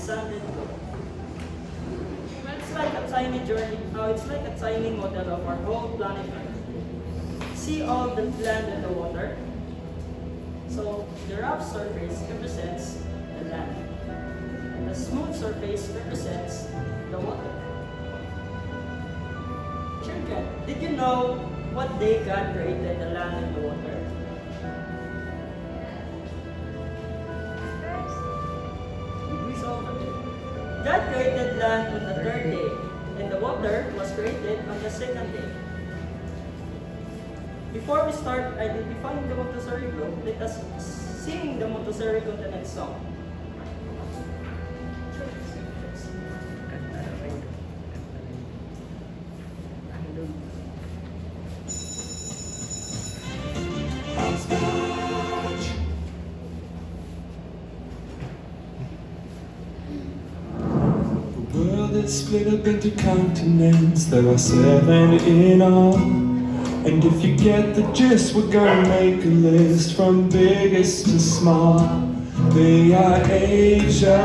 sand and gold. Well, it's like a tiny journey. It's like a tiny model of our whole planet Earth. See all the land and the water? So the rough surface represents the land, and the smooth surface represents the water. Children, did you know what day God created the land and the water? God created land on the third day, and the water was created on the second day. Before we start identifying the Montessori group, let us sing the Montessori continent song. It's split up into continents, there are 7 in all. And if you get the gist, we're gonna make a list from biggest to small. They are Asia,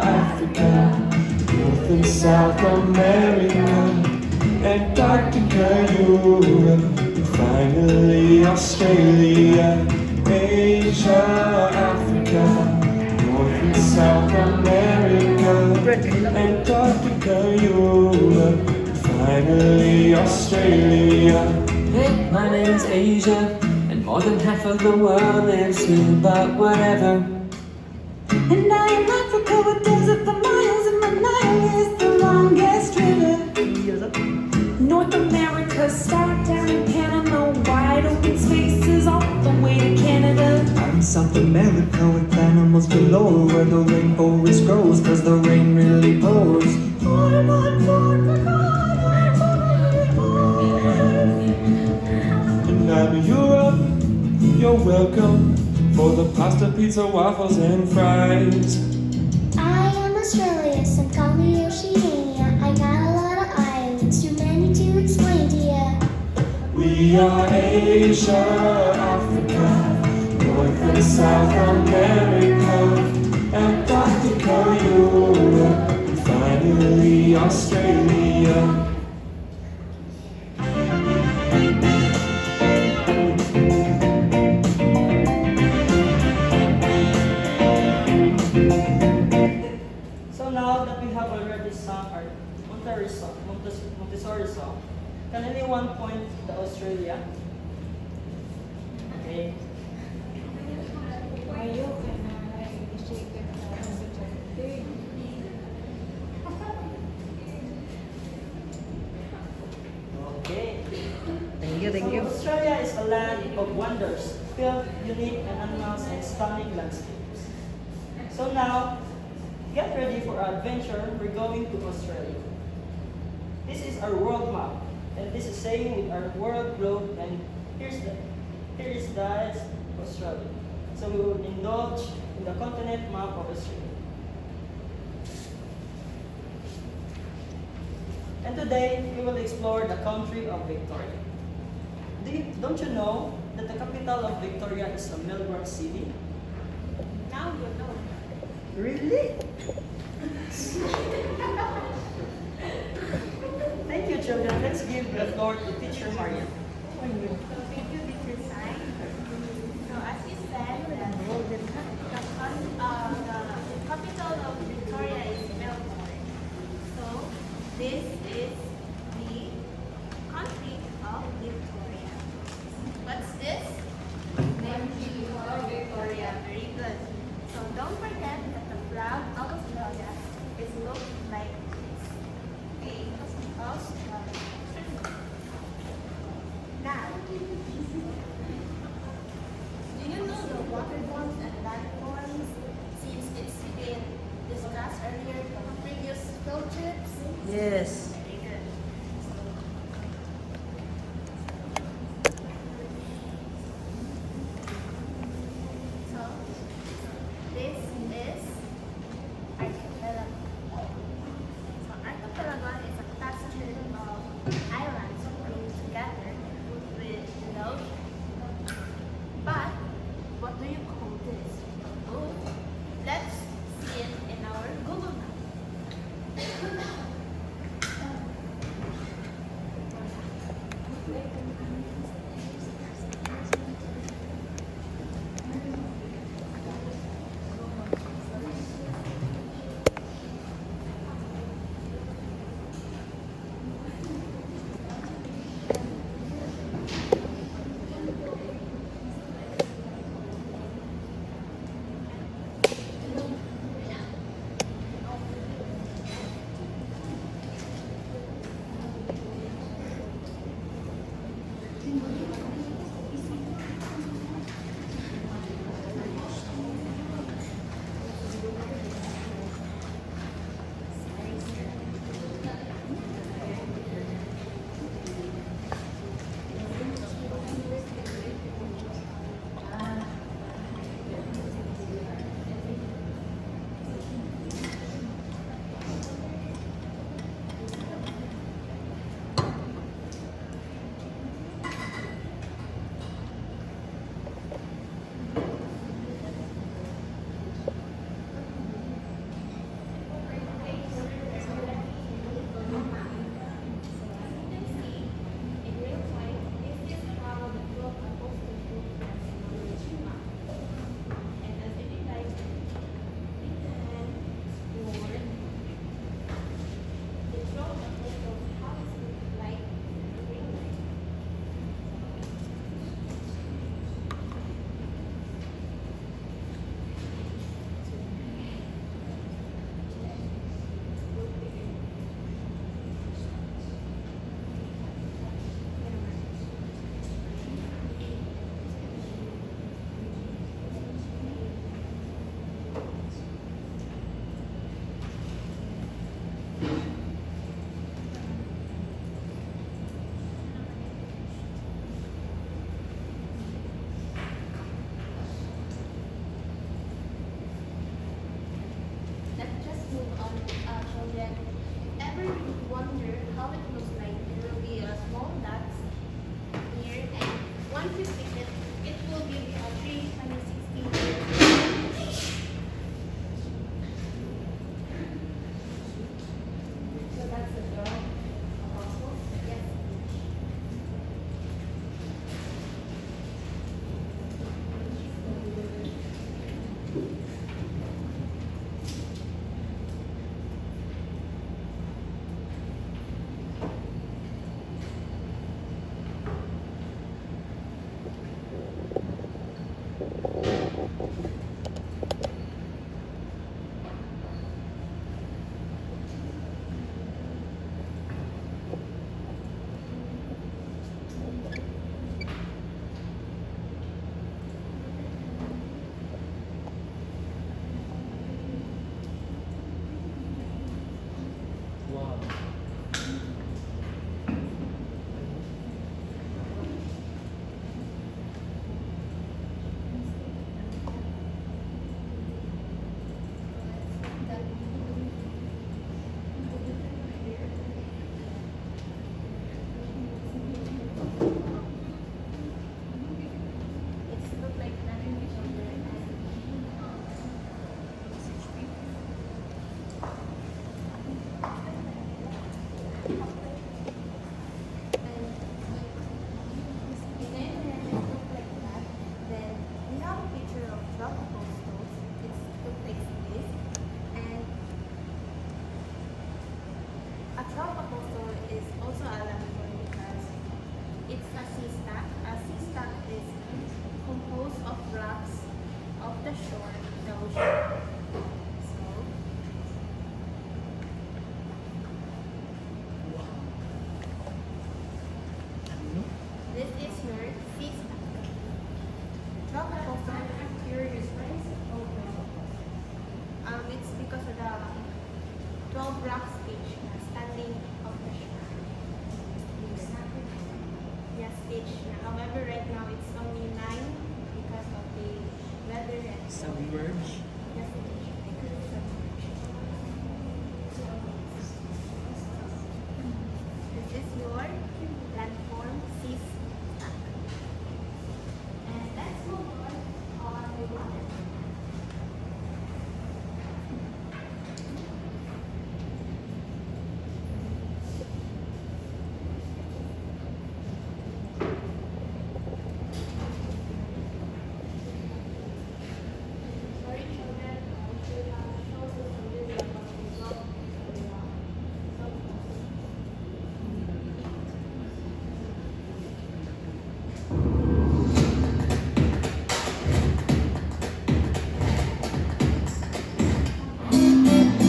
Africa, North and South America, Antarctica, Europe, and finally Australia. Asia, Africa, North and South America, Antarctica, Europe, and finally Australia. Hey, my name's Asia, and more than half of the world lives here, but whatever. And I am Africa with desert for miles, and my Nile is the longest river. North America, start down in Panama, wide open spaces all the way to Canada. I'm South America with animals below, where the rainforest grows, cause the rain really pours. And I'm Europe, you're welcome, for the pasta, pizza, waffles, and fries. I am Australia, some call me Oceania. I got a lot of islands, too many to explain to ya. We are Asia, Africa, North and South America, Antarctica, Europe, and finally Australia. So now that we have already sung our Montessori song, can anyone point to Australia? Okay. Okay. Thank you. Australia is a land of wonders, filled with unique animals and stunning landscapes. So now, get ready for our adventure. We're going to Australia. This is our world map, and this is saying with our world globe, and here is the Australia. So we will indulge in the continent map of Australia. And today, we will explore the country of Victoria. Don't you know that the capital of Victoria is Melbourne City? Now you know. Really? Thank you, children. Let's give the floor to Teacher Marian. So did you get your sign? So as you said, the capital of Victoria is Melbourne. So this is the country of Victoria. What's this? Country of Victoria. Very good. So don't forget that the flag of Australia is looked like this. Okay, Australia. Now, then if ever you wonder how it looks like, there will be a small dots here, and once you click it, it will give you a 360 view. So that's the draw of apostles. Yes. It's look like nothing a tropical store is also a landform because it's a sea stack. A sea stack is composed of rocks off the shore of the ocean. So, this is your sea stack. Tropical store. It's because of the 12 rocks each standing off the shore. Yes, each. However, right now it's only 9 because of the weather and Submerge. yes, this is your landform sea stack. And let's move on with water. Sorry, children, I should show you some video about the vlog.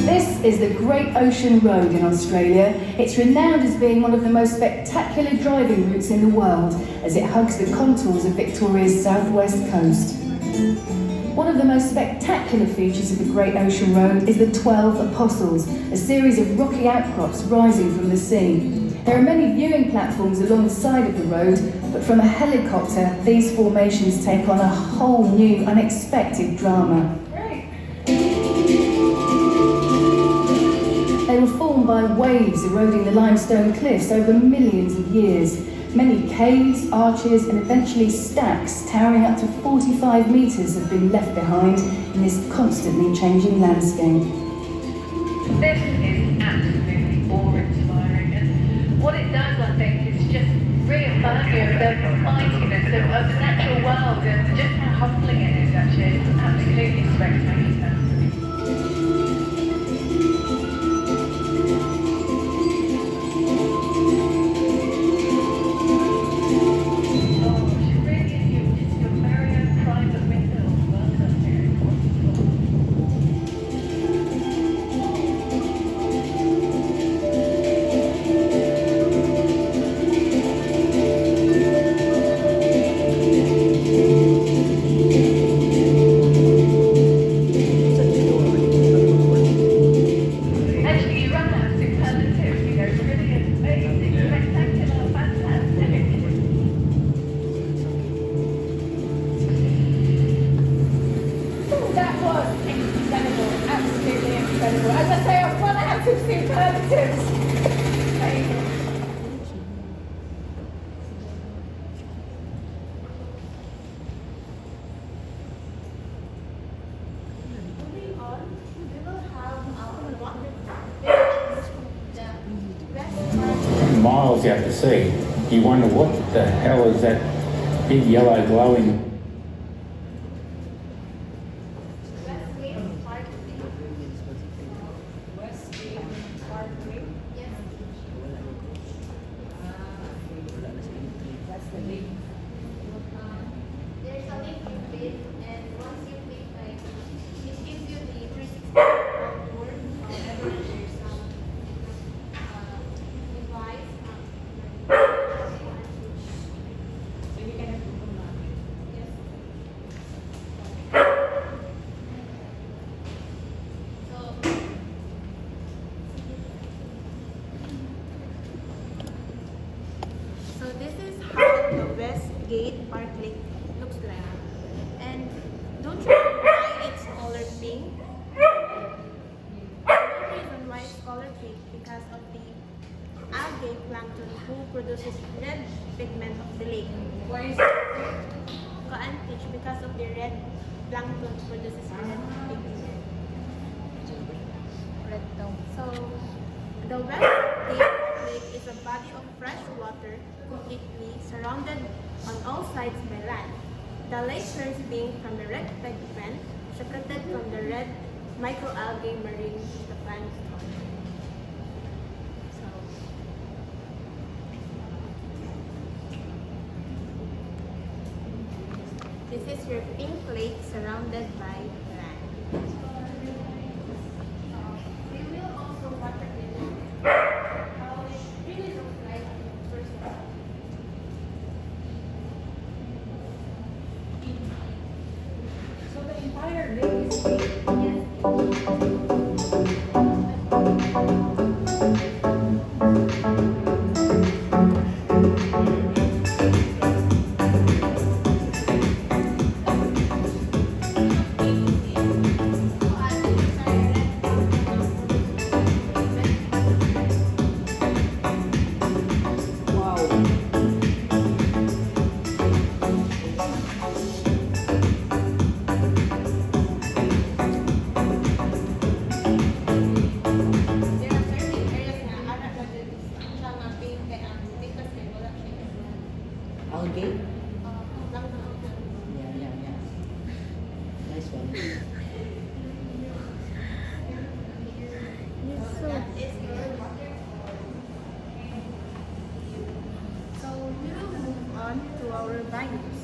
This is the Great Ocean Road in Australia. It's renowned as being one of the most spectacular driving routes in the world as it hugs the contours of Victoria's southwest coast. One of the most spectacular features of the Great Ocean Road is the 12 Apostles, a series of rocky outcrops rising from the sea. There are many viewing platforms along the side of the road, but from a helicopter, these formations take on a whole new, unexpected drama. They were formed by waves eroding the limestone cliffs over millions of years. Many caves, arches, and eventually stacks towering up to 45 metres have been left behind in this constantly changing landscape. This is absolutely awe-inspiring, and what it does, I think, is just reaffirm you of the mightiness of the natural world and just how humbling it is, actually. It's absolutely spectacular. That was incredible, absolutely incredible. As I say, I was massive superlatives. Amazing. Moving on, we will have our water. The best part Miles out to sea. You wonder what the hell is that big yellow glowing. Westgate Parkway. Westgate Parkway. Yes. That's the lake. There's a link you click, and once you click, like, it gives you the 360 tour of everything. There's some device. So you can have Google Maps. Yes. So, so this is how the West Gate Park Lake looks like. And don't you know why it's colored pink? The reason why it's colored pink because of the algae plankton who produces red pigment of the lake. Why is it? Kaantich because of the red plankton produces red pigment. Red town. So, the West Gate Lake is a body of fresh water completely surrounded on all sides by land. The lake turns pink from the red pigment secreted from the red microalgae marine the plankton. So, this is your pink lake surrounded by land. We will also water it. How it really looks like first of all. So the entire lake is pink. Yes. Wow. There are certain areas na ara na dyan siya nga pink kaya ang pikas kay wala siya kasi Algae? lang na Yeah. Nice one. So that is your water. So we will move on to our biomes.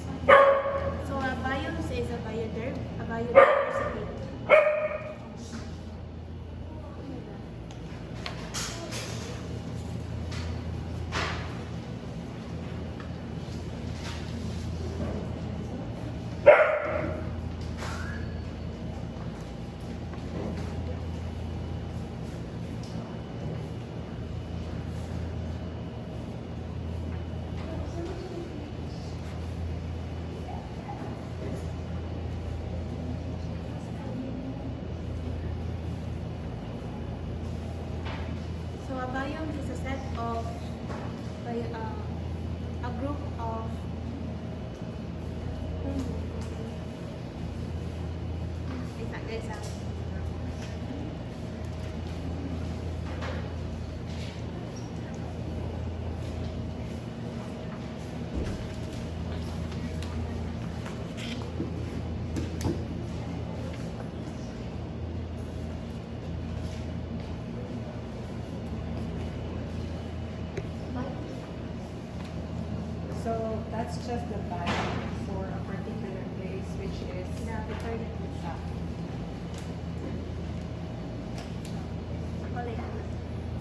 So a biomes is a biodiversity. So a biome is a set of a group of isa. So that's just the biome for a particular place, which is Na Victoria.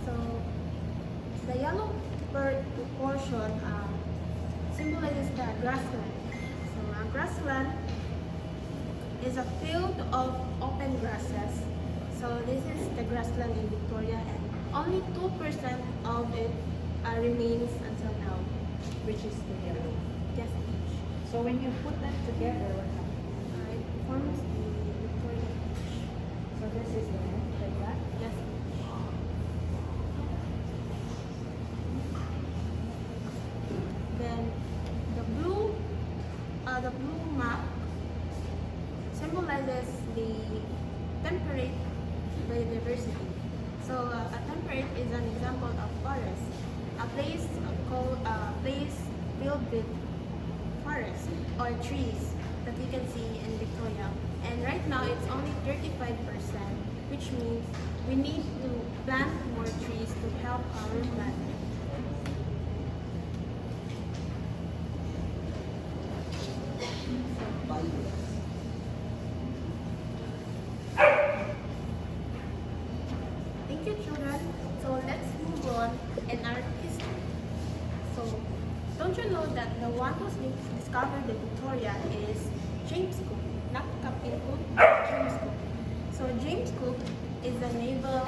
So the yellow portion symbolizes the grassland. So a grassland is a field of open grasses. So this is the grassland in Victoria, and only 2% of it remains until now. which is the yellow. Just each. So when you put them together, what happens? It forms the Victoria. So this is the net like that. Just each. biodiversity. So a temperate is an example of forest, a place filled with forests or trees that you can see in Victoria. And right now it's only 35%, which means we need to plant more trees to help our planet. Thank you, children. So let's move on in our history. So don't you know that the one who discovered the Victoria is James Cook, not Captain Cook, James Cook. So James Cook is a naval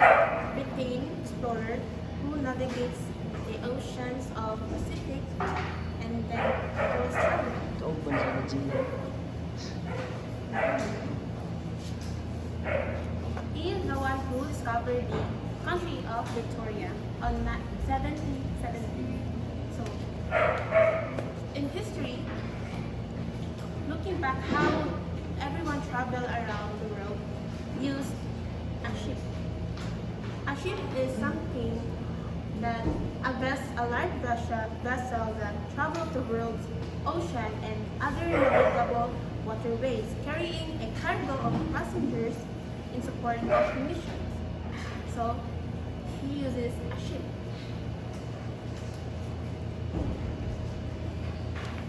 Britain explorer who navigates the oceans of Pacific and then goes traveling. Open sa Virginia. He is the one who discovered the country of Victoria on 1770. So, in history, looking back how everyone traveled around the world used a ship. A ship is something that a large vessel that travels the world's ocean and other navigable waterways, carrying a cargo of passengers in support of missions. So, he uses a ship.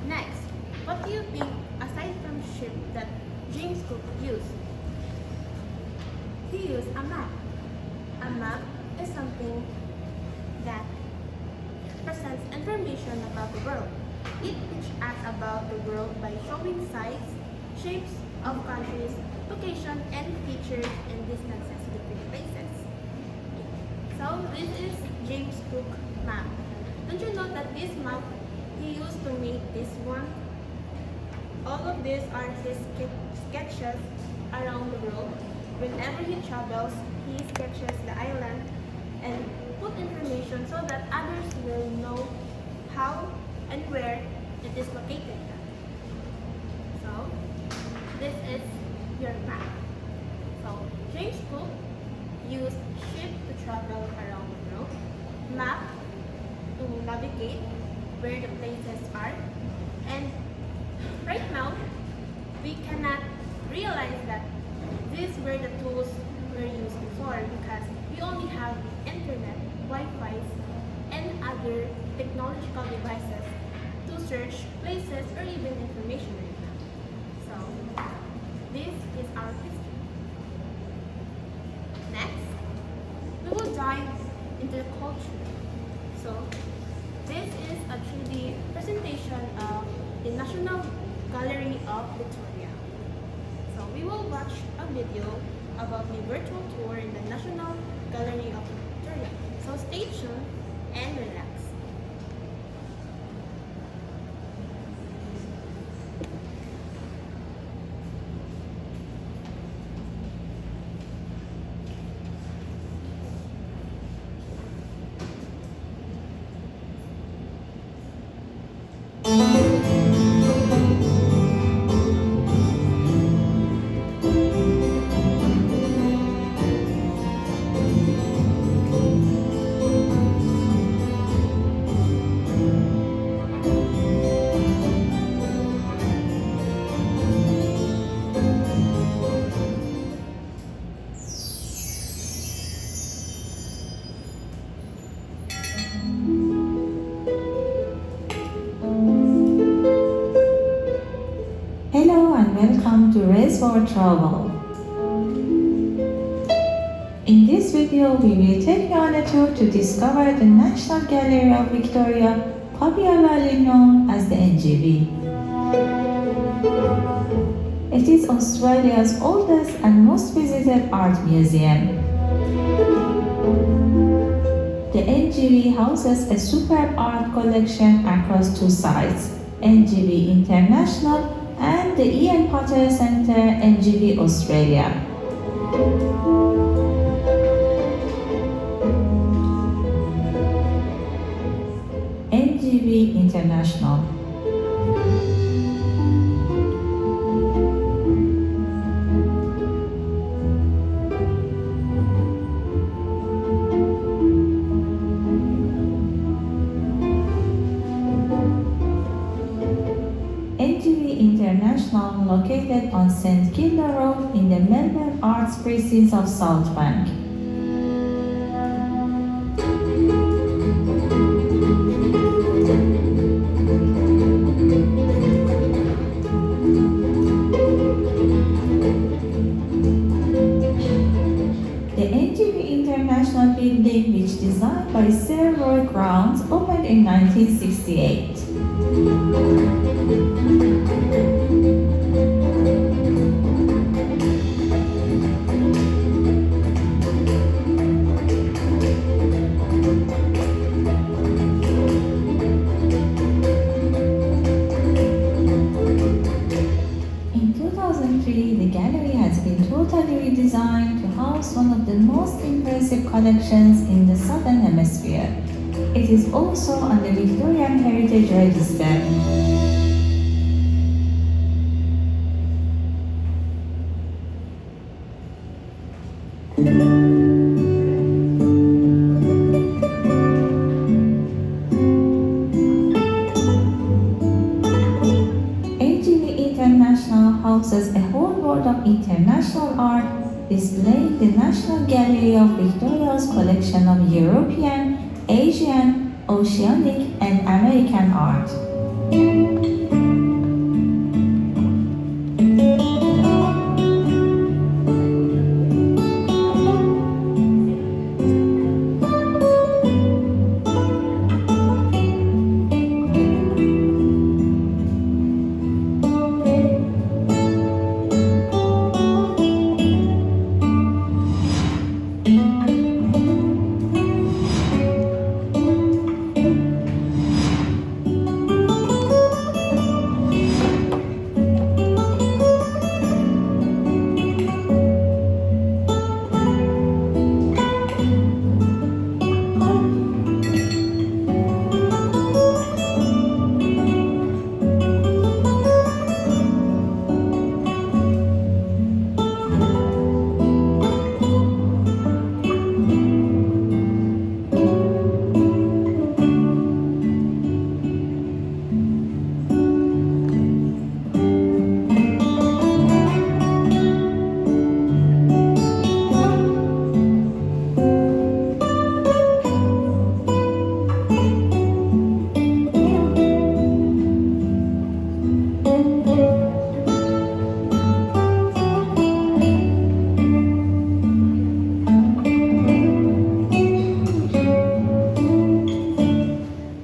Next, what do you think aside from ship that James Cook used? He used a map. A map is something that presents information about the world. It teaches us about the world by showing size, shapes of countries, location, and features and distances between places. So this is James Cook map. Don't you know that this map he used to make this one? All of these are his sketches around the world. Whenever he travels, he sketches the island and put information so that others will know how and where it is located. So, this is your map. So, James Cook used ship to travel around the world, map to navigate where the places are, and right now, we cannot realize that these were the tools were used before because we only have the internet, Wi-Fi, and other technological devices to search places or even information right now. So, this is our history. Next, we will dive into the culture. So, this is a 3D presentation of the National Gallery of Victoria. So, we will watch a video about the virtual tour in the National Gallery of Victoria. So, stay tuned and relax. Hello and welcome to Race for Travel. In this video, we will take you on a tour to discover the National Gallery of Victoria, popularly known as the NGV. It is Australia's oldest and most visited art museum. The NGV houses a superb art collection across two sites, NGV International and the Ian Potter Centre, NGV Australia. NGV International. located on St. Kilda Road in the Melbourne Arts Precinct of South Bank. The NGV International Building, which designed by Sir Roy Grounds, opened in 1968. In 2003, the gallery has been totally redesigned to house one of the most impressive collections in the Southern Hemisphere. It is also on the Victorian Heritage Register. NGV International houses a whole world of international art, displaying the National Gallery of Victoria's collection of European, Asian, Oceanic, and American art.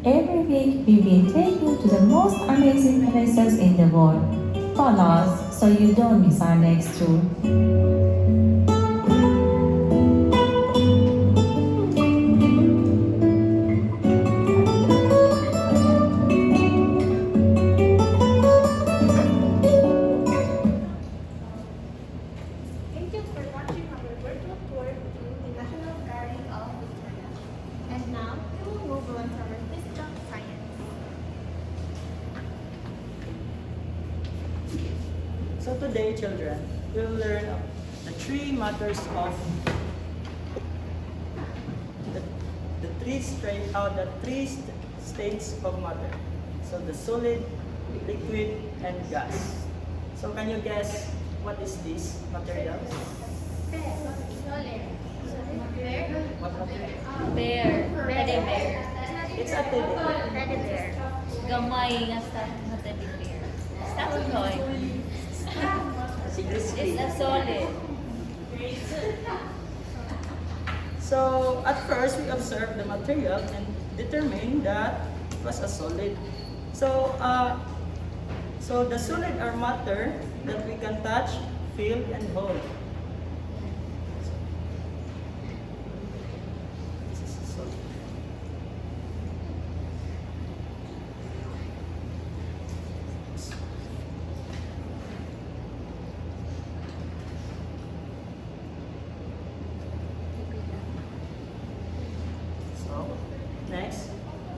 Every week we will take you to the most amazing places in the world. Follow us so you don't miss our next tour. Thank you for watching our virtual tour through the National Gallery of Victoria. And now, we will move on to our physical science. So today, children, we'll learn the three matters of the three states of matter. So the solid, liquid, and gas. So can you guess what is this material? What material? Bear. Teddy bear. It's a teddy bear. Teddy bear. Gamay nga stuff na teddy bear. Stuffed toy. It's It's a solid. So at first we observed the material and determined that it was a solid. So so the solid are matter that we can touch, feel, and hold. This is a solid. So next,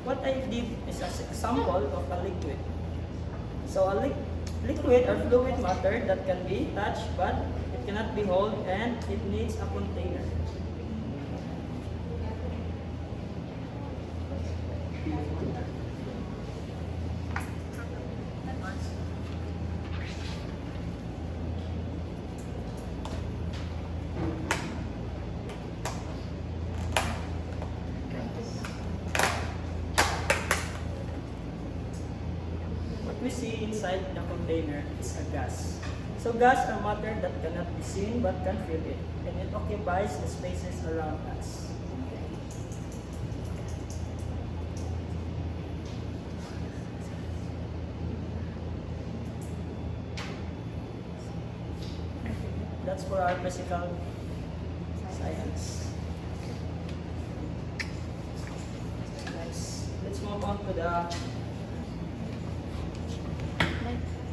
what I did is an example of a liquid. So a liquid or fluid matter that can be touched but it cannot be held and it needs a container. inside the container is a gas. So gas are matter that cannot be seen but can feel it, and it occupies the spaces around us. That's for our physical science. Next, let's move on to the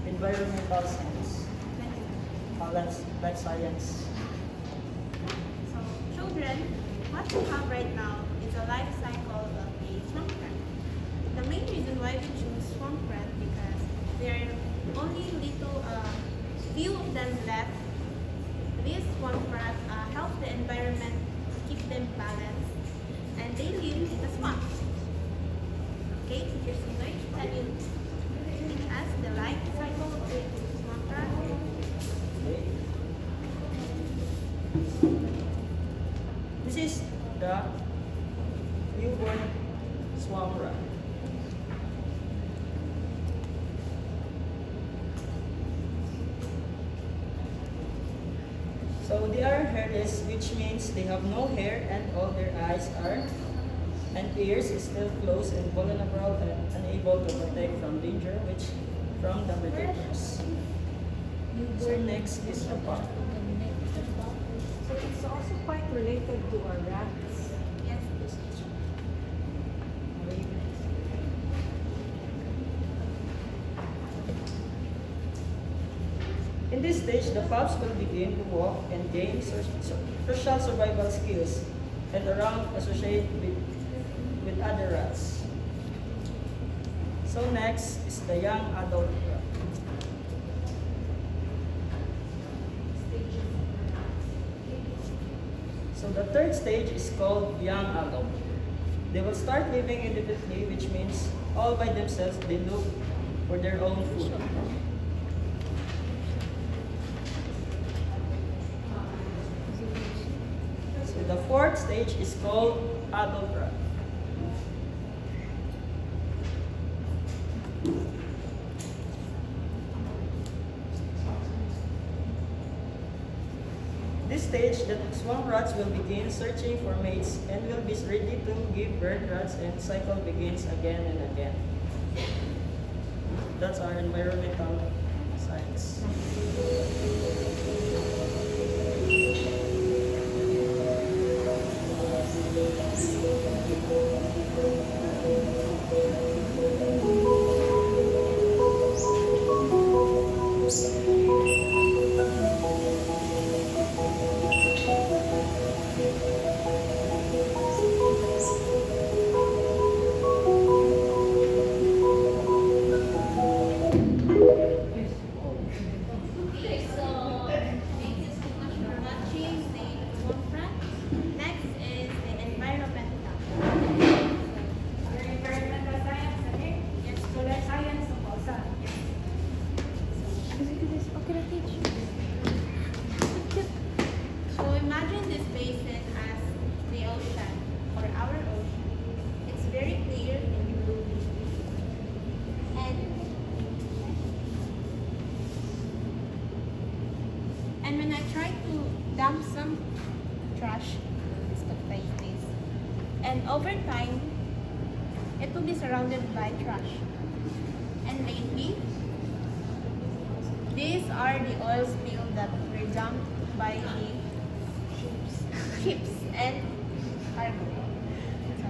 environmental science, life science. So, children, what we have right now is a life cycle of a swamp rat. The main reason why we choose swamp rat because there are only few of them left. These swamp rat help the environment keep them balanced, and they live in the swamp. Okay, teacher Sinoy, can you teach us the life cycle of the swamp rat? This is the newborn swamp rat. So they are hairless, which means they have no hair and all their eyes are and ears is still closed and vulnerable and unable to protect from danger, which from the predators. So next is the pup. So it's also quite related to our rats. Yes, this is true. In this stage, the pups will begin to walk and gain crucial survival skills and around associate with other rats. So next is the young adult rat. So the third stage is called young adult. They will start living independently, which means all by themselves they look for their own food. So the fourth stage is called adult rat. This stage, the swamp rats will begin searching for mates and will be ready to give birth rats, and cycle begins again and again. That's our environmental science. Okay, so thank you so much for watching the swamp rat. Next is the environmental. Your environmental science, okay? Yes, So let's science of Osa. so imagine this basin as the ocean or our ocean. It's very clear and blue. And when I try to dump some trash, it's like this. And over time, it will be surrounded by trash. And lately, these are the oil spill that were dumped by the ships and cargo. So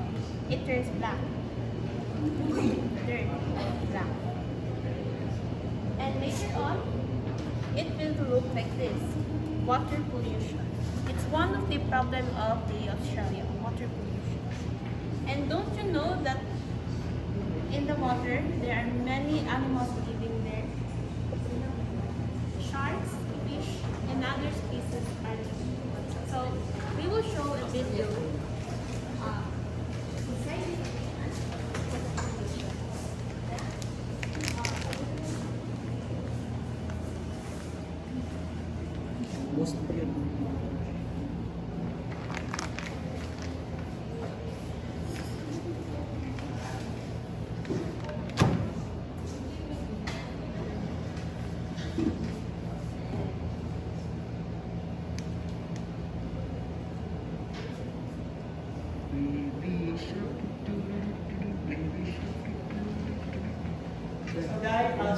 it turns black. Dirt, black. And later on, it will look like this. Water pollution. It's one of the problem of the Australia, water pollution. And don't you know that in the water, there are many animals living there? Sharks, fish, and other species are there. So we will show a video. Most beautiful.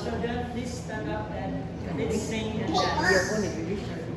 children, please stand up and let's sing and dance.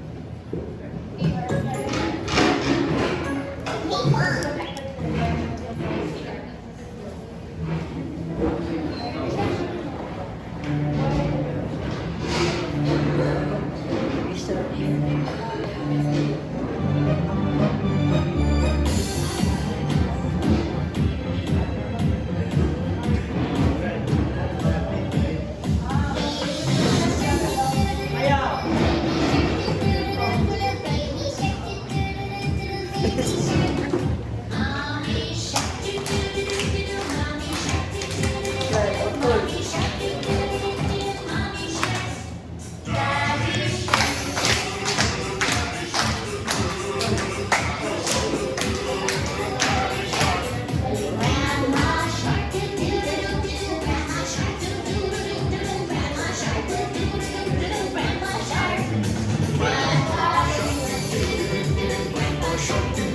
Grandpa Shark,